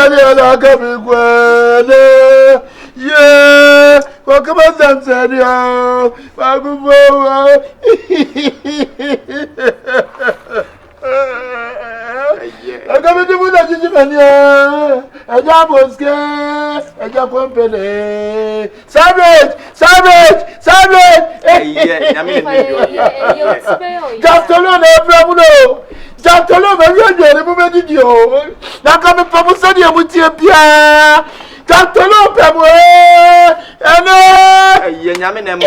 na kami kwene. Yeah, welcome to Tanzania. Bagubo. I come to Buddha Jimania. Aboske, Kompany. Savage. Jactolo, but you're the moment you. Now come from Sadia with your Pia. Jactolo, Pamwe. And Yamin and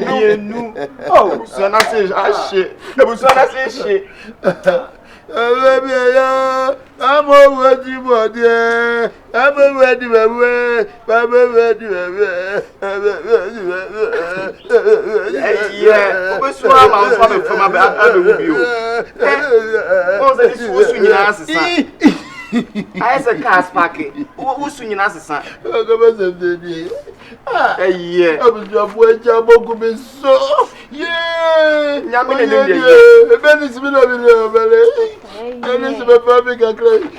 Mienu. Oh, so na say shit. I'm already body. I'm already yeah, what's wrong? I'm coming from my you. What's this? I said, car sparking. Who's swinging as a son? Yeah, I was your boy, Jabo, so. Yeah, Yamin, Venice, and it's a public acclaim.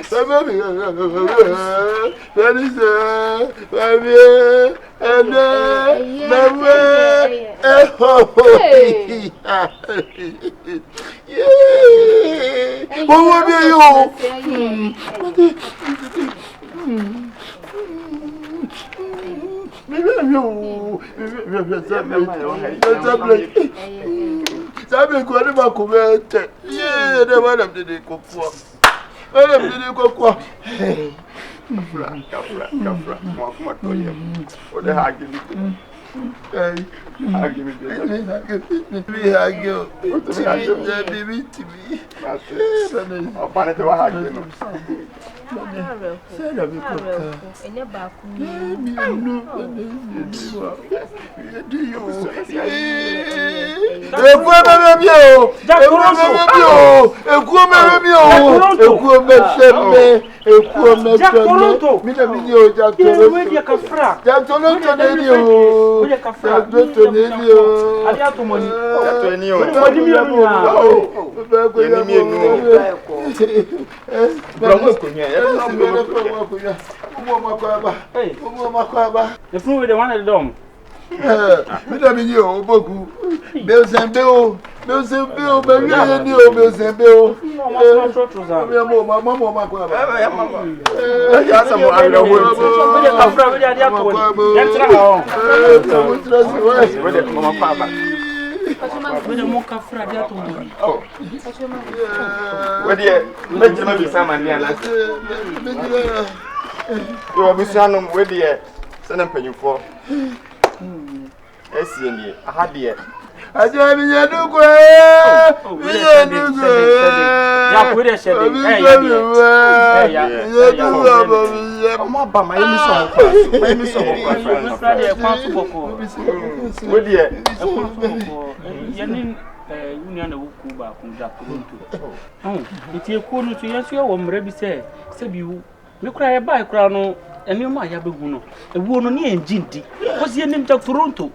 Efunu the one at the dome. Boku. Bills and Bill, Bills and Bill, baby, Bills and Bill. I don't know Oma ba ma yemi so kwa. Ma yemi so kwa. Friday e kwa boko. We dey. Yanin union na wuku ba kun da kuntu. Iti eku no to yesu wo mra bi se bi wu. Me kura ye ba kura no eni ma ya begu no. Ewu no ne enjindi. Kosi enim ta Toronto.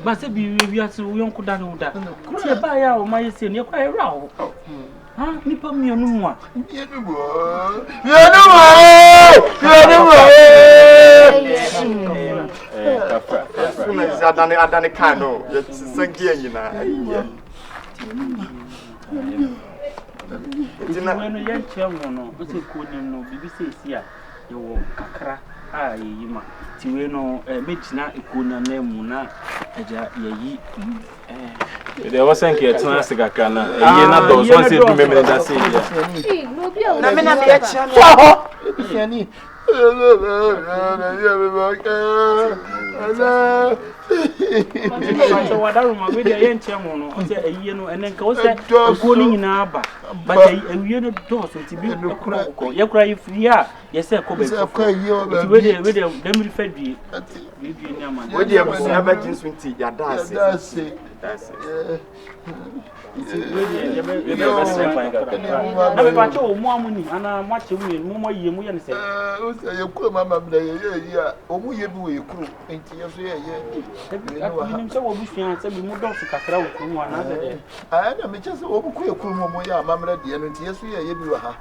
Ba se bi wi ase wo yonku da no da. Ti e ba ya o ma yesi ne kura ye ra o. Nipa mienu mu a. Mienu adane kan no. Ye sangie nyina. Tina no yen chemo no, o se ko nim no bibi se esi a ye wo kakra a ye yi ma. Ti we no mechina ekona na mu na aja ye yi there was an kid to kakra na. Ye na do so se du me da se ya. Na me na me achia Fiani. So what I remember with the yen chemo no, o se eyi no enen ka o se ko ni nyina aba. But ewi no do so ti bi ko ye kura ye free a ye se ko be ko. Ti we dey dem refer bi ni ama. We dey abusu na ba jinsu nti ya da ase. That's it. Na me pacho o mu amuni ana ma che mu mo ye mu ye ne se o se ye kuro mama bla ye a o mu ye bi we kuro enti ye so ye nim se wo bu fian se bi mu do su kakra wo kuro ana de na me che se wo bu kuro kuro mo ye amamra de no enti ye so ye bi wa ha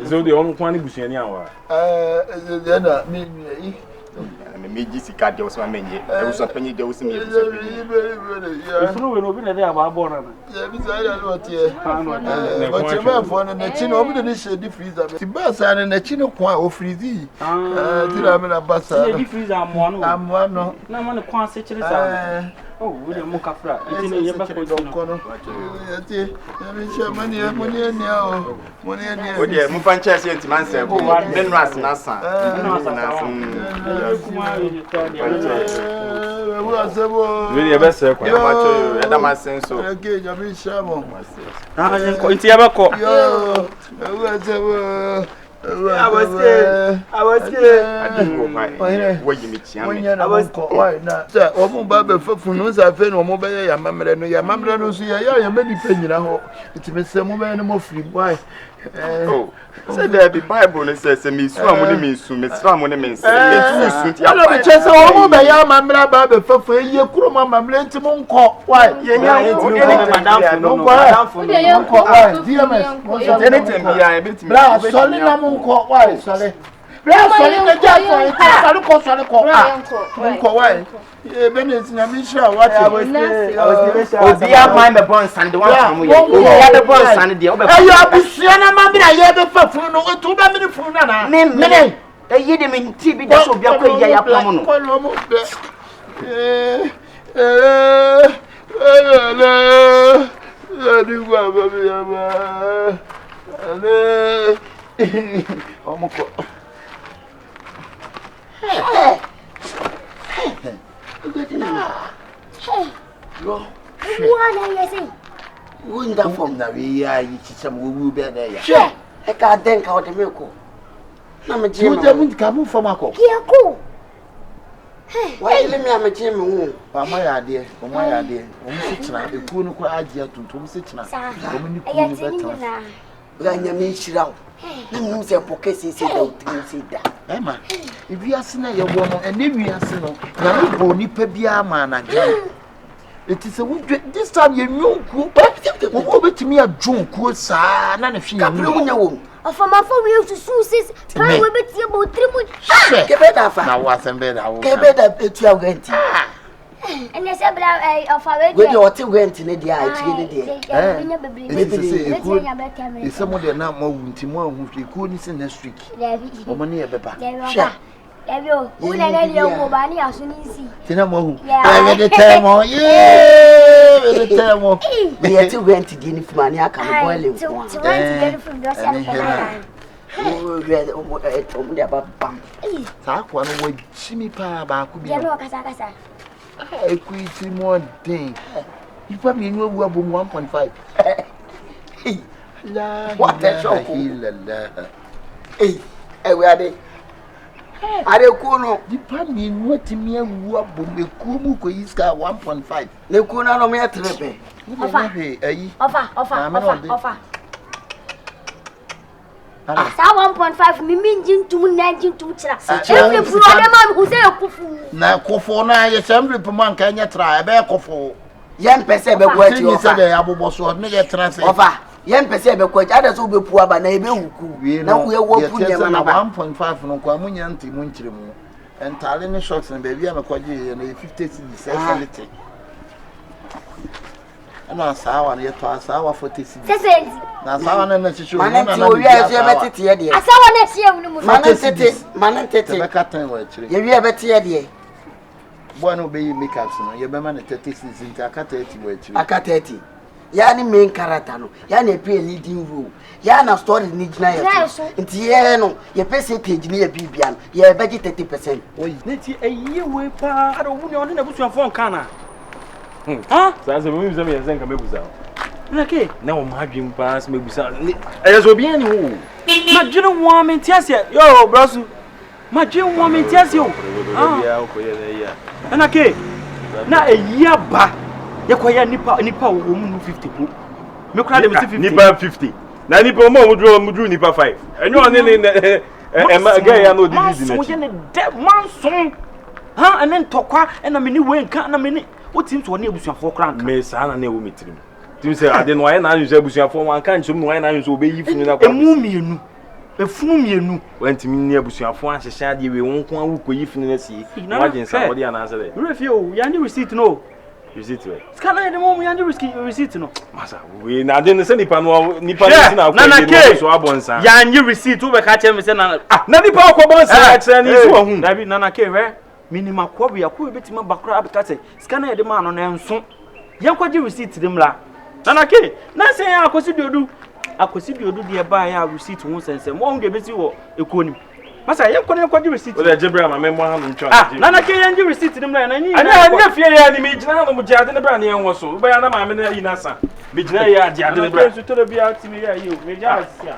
So the on kwani busuani awa na me me meji sika de so amenye e wo so panyi de wo si me Efunu we no bi na de aba bo na ya bi sa ya no tie o che ma fo na chi no obi de she di freezer ti ba sa na chi no kwa o freezer ti ra me na ba sa di freezer amwa no na ma ne kwa se chire sa oh we de mo kafra enti ne ye ba ko no ti ya mi che ma ni mo ni ni o o de mo fan chese enti man se ko den ras na sa really the best kwa ya ma cho ya da ma senso okay ya mi shamo enti ya ba ko Aboske we mi tia me why na say omo ba be fafunu za fe no omo be ya mamre no so ya me di pe nyina ho itime se mo be no mo free boy say there be Bible ne say me su amu ne me su me sra amu ne me se me tu su ti ala be che se omo be ya mamre ba be fafu ye kuro mamre nti mo nko why ye nya o de ne madam no nko why DMS anything be ya be ti me bra sole na mo nko why sole bra sole na ja sole ko nko why e benesi na mi sha what obi a mind be born san de one from ye obi a be born san de obe ayo abusia na ma bra ye be fafu no etu ba mi fu na me e yi de me ti bi da so obi akọ ya pam no Wunda from na we ya yi chicham wo be na ya. She e ka den ka o de me ko. Na me jima. Wo de mun ka mun from akọ. Ki ko. Wa ile mi am jima wu. Ba ma ya de, o ma ya de. O mu se kina e ku no ko agia tuntum se kina. O mu ni ku ni beta. Bra nya me hira. Na me se pokesi se da utin se da. Eh ma. E wi ase na ye wo no, ene wi ase no. Na ni bo nipa bia ma na gya. It is a this time you knew who betimi a drunk sa na na hwe you wo afama for we to success pan we beti about 3 months ke be da fa na wa sem be da wo ke be da etu agenti and yes bla of our we dey ot agenti ne dia etu ne dia ise mo de na ma wunti mo ahu hwe ko ni se next week o mo ne ye beba Evio, una nani yo bani asunisi. Tina mo hu. We dey tell mo. We dey tell mo. We are too going to the money aka mo boiling. To want to get from dress and oh, we are about bam. Sa kwa no wa chimi pa ba ku bi. Ya no kasa. E ku iti mo den. Ipa mi nyu abu abom 1.5. What a shock. Hey. Ade kuno. The family what me wu abom ekumu ko iska 1.5. Ne kuna no me trepe. Offer. Sa 1.5 mimi njintum na njintum chira. Every problem man who say kufu. Na kofo na ye semble pman ka nya tra e be kofo. Yen pese be kwachi Ni se be aboboso ne ye tra se. Offer. Yen pese be kwachi ada so be pu aba na ebe wuku. Na ku ye wo pu nyama na 1.5 no kwa munya nti mu nchire mu. Entale ne shocks na be bia me kwaji na 50 cedis selite. Ana sawa ne to asawa 40 cedis. Sese. Na sawa na chichu na na wi aso betete ye de. Asawa na sie mu mu. Manetete. Be katan wa chire. Ye wi abete ye de. Boy no be makeups no ye be man 30 cedis nti akata 30 wa chire. Akata 30. Yani main character no. Yani play leading role. Na story ni gina ye. Nti ye no ye pese page ni ye bibia no. Ye beji 30%. Oyi, neti eyi we pa ado wu ni on na busuafo nka na. Ha? Sasa mimi mzee mwenza nka mebuza. Nake, Na o madwem pa se mebuza. Ezo bien ni wo. madwene wo amentiase. Yo, brasu. Madwene wo amentiase o. Ya o ko ye na ya. Nake. Na eyi aba. Ye koya nipa wo mu 50 po. Me kura de me 50. Nipa 50. Na nipa mo mudru nipa 5. Enyo ne guy ya no di business. So ye ne de manson. Ha, enen tokwa ena me ni we nka na me ni. Otim so na ebusuafo kra nka. Me sa na wo metirim. Tim say ade no aye na anhwe abusuafo wan kan chom no aye na anhwe obe yifunu na kwa. Emu mienu. Efunu mienu. Wantimi ni abusuafo anhyehye ade we won ko awu ko yifunu na sie. Wagin sa wodi ananse de. Refi o, ya ni receipt no. Receipt we. Skana de mo ya ni receipt no. Masa we na ade ne se nipa no na akwa so abonsa. Ya ni receipt wo be ka che me se na na nipa akwa bonsa akyere ni so hu. Dabi nana ke we minima kwabu ya ko betima bakra abekate skana de ma no na enso. Yankwaje receipt dem la. Nana ke na se ya akosi diodu de ba ya receipt ho sensem wo de besi wo ekonim masa yankwaje receipt o de jebra ma memo ha no ntwa nana ke yanji receipt dem la na nyi anya fie ya ni me gina no mu jade ne bra ne enwo so wo ya na ma me na yi na sa me gina ya jade ne bra so to be out me ya yi me ja sia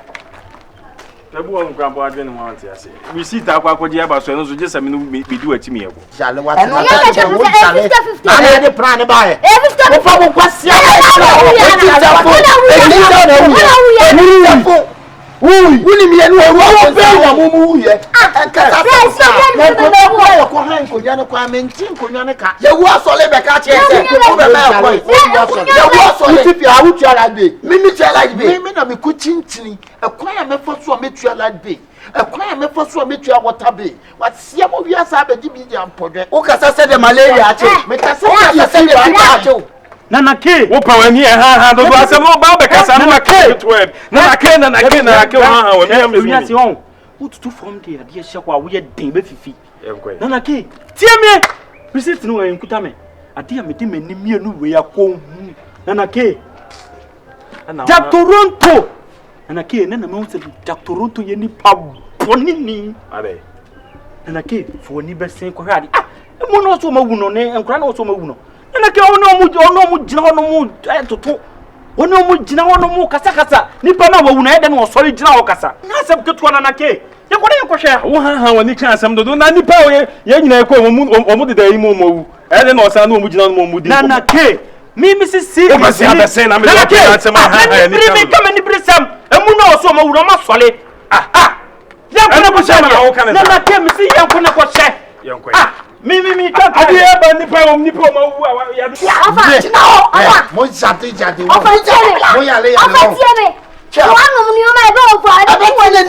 tabu won kra bo adwe ne mo anti ase receipt akwa akwaje aba so no so je sami no me du achimi yego jale what na na de plan ba e wo fa mo kwasia Wuni mi enu owo be wa mo mu ye nkata ko han ko nya ko amenti ko nya ne ka Ye wu asole be ka che se ko be ma ko. Ye wu asole ti fi awu tuala be mimi tuala be mi na me ko chinchini ekwan ya me fa so me tuala be ekwan ya me fa so me tua water be what sia mo wi asa be di bi dia mpodwe o kasa se de malaria che me kasa se de fever che nana ke wo pa wani ha do asem no ba be kasa no ke nana ke ha wo mi ase on ututu from there de hye kwa wo ye den be fifi nana ke tie me receipt no en kuta me ade me de mani mienu we yakon nana ke da Toronto nana ke nana me won da Toronto ye ni pa bonini ade nana ke fo ni be sen ko hade mo no so mawu no ne enkura na so mawu no nana ke ono mu gina ono mu toto ono mu gina ono mu kasa nipa na wawu na ede na osori gina wo kasa na asem keto nana ke ye ko hwe wo ha wani kan asem dodo na nipa ye nyina ko omu de dai mu mu ede na osa na omu gina no mu di nana ke mi sisi o basi abese na me do pe asem ha ni mi kama ni brisam emu na oso mawu na ma sole ya ko na ko hwe nana ke mi si ya ko na ko hwe yanko mi ka ade e ba nipa ma wu ya afa china o afa mo jade afa tiere mo ya le afa tiere one of you my go for I don't want to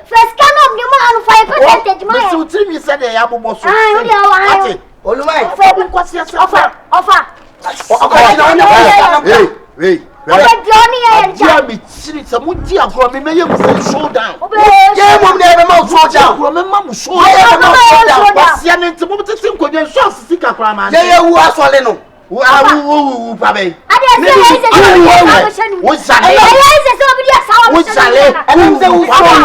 first can of the man 5% my so tiri mi say dey abobo so ah olumai for be kwasi offer hey obe Johnny e ja mi tiri se mo di agro me meye mo say show down ye mum de be ma show down agro me ma mo show down kwasi ne ntimo tete nkonye show sika kra ma ye wu asole no wu pa be wo sale so be dia sawa wo sale enu se wu offer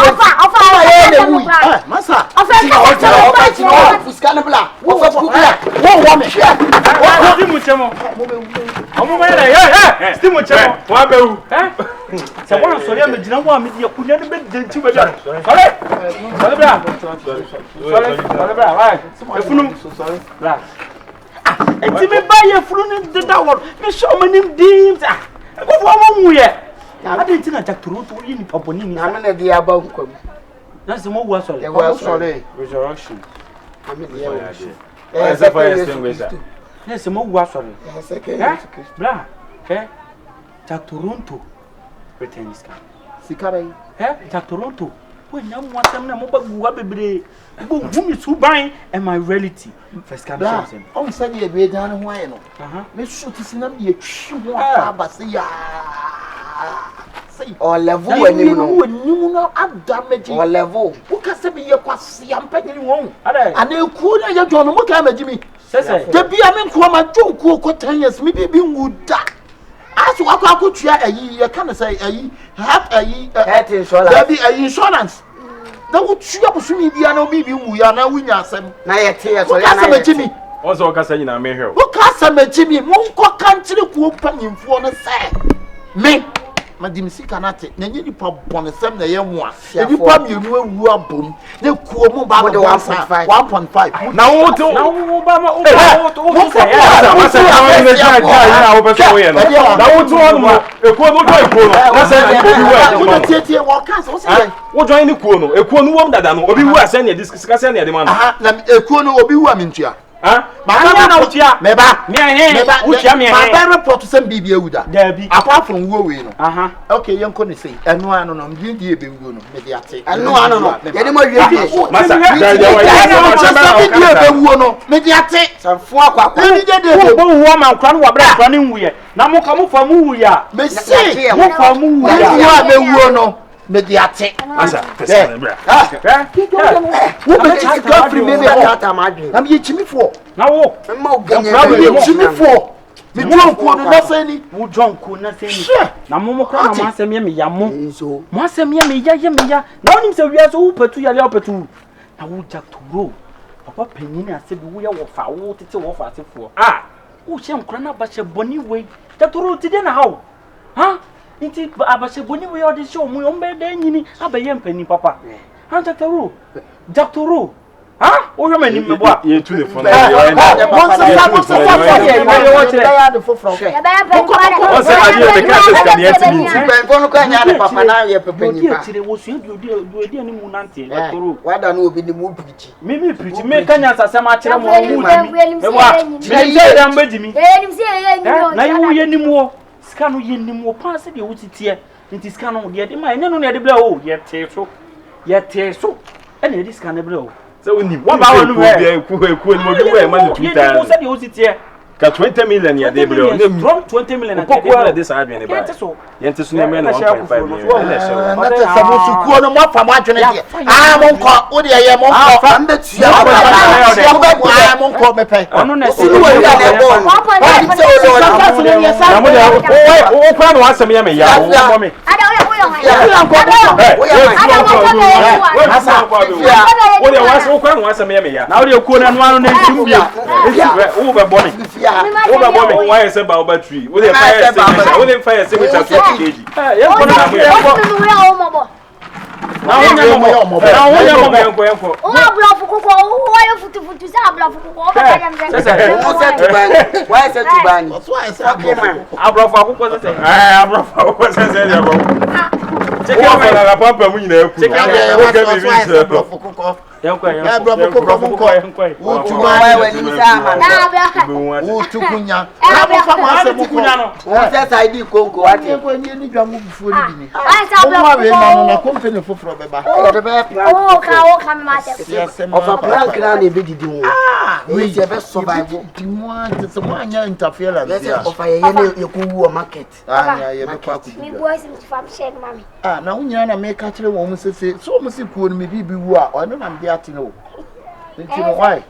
masa offer fuskana bla offer kubla wo me wo di mu chemo omo me le stimu chemo wa be wu Se wona sori am gina wo am dia kunya de be denti ba bia. Sori bra. Sori bra, vai. Efunu. Bra. Enti me ba ye funu ni de da wo. Me show me nim dim. Go fo mo ye. Ade nti na jaktoro to yi ni paponi ni. Na me na de aba nkwam. Na se mo wa sori. E wa sori. Resurrection. Ame de ya. Essa foi a extinguição. Na se mo wa sori. Essa que Bra. Jaktoro pretend ska. Sikara yi. Jaktoro we na mo asem na mo ba guwa bebre. Go gumi su ban and my reality. First come something. On say ye be dan ho aye no. Me shoot sinam ye twi ho aba se ya. Say o level anim no. Anim no adamage. O level. Wo ka se be ye kwase am panyini won. Ana eku na ye jono mo ka magimi. Sese. Da bia me nko ma jonku ko 10 years me bi nguda. Aso akwa tua ayi ye kan say ayi have ayi health insurance. Da bi ayi insurance. Da wo tua bosumi bia na obi bi wu ya na wunya asem. Na ye te ye so ya na magimi. Also kasa nyina me hwe. Wo ka sa magimi mo nko kantire ku panyimfo no say. Me madim sika nate na nye nipa bonesem na ye ho a nipa mienu awu abom na kuo mu ba 1.5 na wo to na wo ba ma wo say ya ma say na wo me ja na wo be so ye no na wo to on mo ekuo no join kuo no na say na obi wu wo tietie wo ka so say wo join ni kuo no ekuo no wo dada no obi wu ase na discuss na ye de man aha na ekuo no obi wu amintua Mama na utia. Meba. Utia me. Ma ba report sem bibia wuda. Dabi. Apart from wo we no. Okay, yenko ni say. Enu anu no mbindi e be wu no. Me de ate. Enu anu no. Ye de mo wie bi. Masa. Be wu no. Me de ate. Sanfo akwa. Ni de de. Wo wu ma nkran wo bra nkran wu ye. Na mo ka mo fa mu wu ya. Me say. Mo fa mu wu ya. Wo be wu no. Me de ate. Masa. Pesa bra. Wo be ti ka free me be ata ma dwen. Am ye chimifo. Na wo. Ma o ganye. Ye chimifo. Me jonko no na say ni. Wo jonko na say ni. Na mo kra na ma asem ye me ya mo. Mo asem ye me ya Na onim se wi aso wo patu ya le opatu. Na wo jaktoro. Papa panyin ase bi wo ye wo fa wo tete wo fa asefo. Wo hye nkra na ba hye boni we. Jaktoro ti de na hawo. Inti abashe boni we odi show mu ombe de nyini abaye mpani papa. Jaktoro. O yo mani mebo a. Ye tu le phone. Skano yenim wo pa se de wutitie nti skano de de ma enye no ne de bla o ye te so ene de skano bla o se woni wa ba wonu ku ni mo bi wa ma ni Twitter mo se de wutitie ka 20 million ya de bla o from 20 million na ko ala de sa adwene ba yente so ne me na 1.5 million na show na te sabu su kuo no mo fa mo adwene de mo nko wo de ye mo nko fa mbe tua mo nko me pe ono na se wo ya na bo na mo de o kwa no asem ya me ya o me o de was o kwa no asem ya me ya na o de kuo na no ano na ntim bia o be bo me o be bo me why say ba battery o de fire extinguisher o de fire extinguisher 20 kg ye ko na mo na wonya mo yenko o ablofu kuko o yo futu sa ablofu kuko o ba jam jam mo se tubani why say tubani ablofu kuko se abrofa kuko se ya bo check out la pampa mu nyina eku o ga mi bi ablofu kuko yenko ablofu kuko wo tuma why ni sa ma wo tukunya fa ma se tukunya no o se side konko ati ko ni dwamu bufuo ni bi ni ai sa ablofu kuko na company foforo beba o ka ma se of a prank na na be didi wo we se be survive di mo ante se mo anya interference ya of a ye ne ku wu market anya ye be kwa ku mi boys in farm shed mami na wunya na me ka kire wo mu sese so mu se kuo no me bibi wu a ono na me ate no nti no why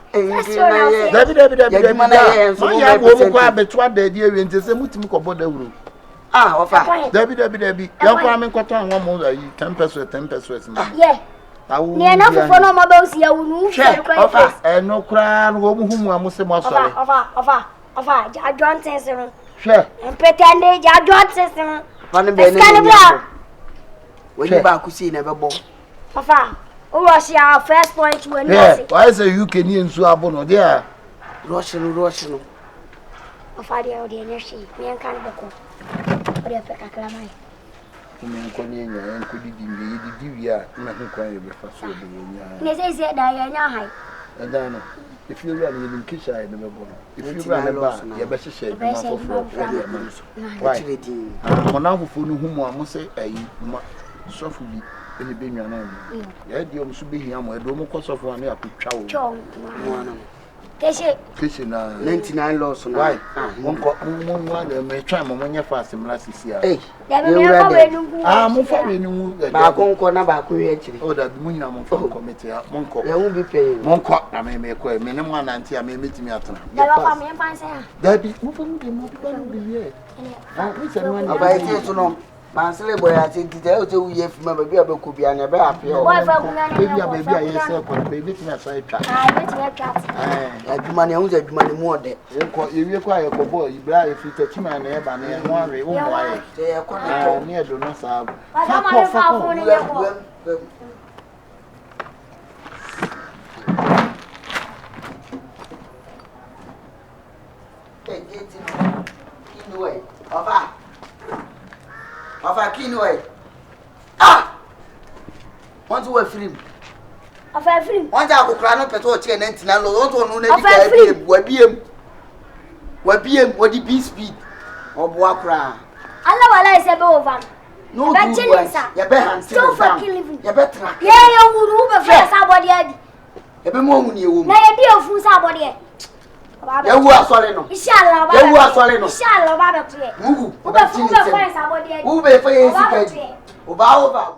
dabi ma ya wo mu kwa betu adadi ewe nti se mutimi ko boda wuro of a dabi ya kwa me kwata anwa mo ayi 10 pesos ma yeah ni na fofo no ma ba si ya wunu no kra no wo mu hu mu amose mo asore ofa ja John Sensen she empetende ja John Sensen Papa be na. When you back see never bo. Papa, who was your first point when you Yeah, why say you can in so abono there? Russian. Papa, the energy, me and can go. But if I can Me ko ni nya en ko didi me didi wi a na ho kwan ye be fa so de nya. ne say that ya nya hai. And no. If you run in kitchen I never born. If you run about you be share ma for why? Mona fufu no hu mo am say ayi ma sofu bi eni be nwa na mi. Ya di om so be hia mo e do mo ko sofu an ya kwatwa wo. Chong. Kitchen na 99 loss na. Why? Monko mo na me try mo nya fast mla sisi a. Eh. Mo fa we nu. Ba konko na ba ko ye chiri. O da bi mo nyina mo fa committee a monko. Ya hu bi pay. Monko na me ko me ne mo ananti a me metimi atana. Da ba me pan say. Da bi mo fa mu de mo bi bi ye. We say no Aba ye so no. Mansele boy ati dide o se uye fi ma baby abeku bia na be afi o. Boy fa kunya na. Baby a yes e ko baby ti na sai twa. Betting a cat. Adwuma ne hu ze adwuma ne mu ode. Enko yewie kwa ye ko boy ibra e fi tachima na e ba na e ho awe wo mo aye. Se ye ko na Ne do no sa. Fa ko ne ye ko. Eh geti. Kinwe. Papa Kinwe. Ah! Want to wear film? Afa film. Want to akukra no peto o che na ntina lo. Want to no na di ka wabiem what the B speed. Obo akra. Allah wala is a be over. No Be do chilling sir. ya be hand Don't fucking living. ya be track. Yeah, you wuru be face abodi adi. Ya be mo hu ni ewo mu. Na ye di ofu sa abodi e. Ya wu asore no. Inshallah ba. Ya wu asore no. Inshallah ba be to ye. Mugu. Ube face abodi adi. Ube fa ye sika. Oba over.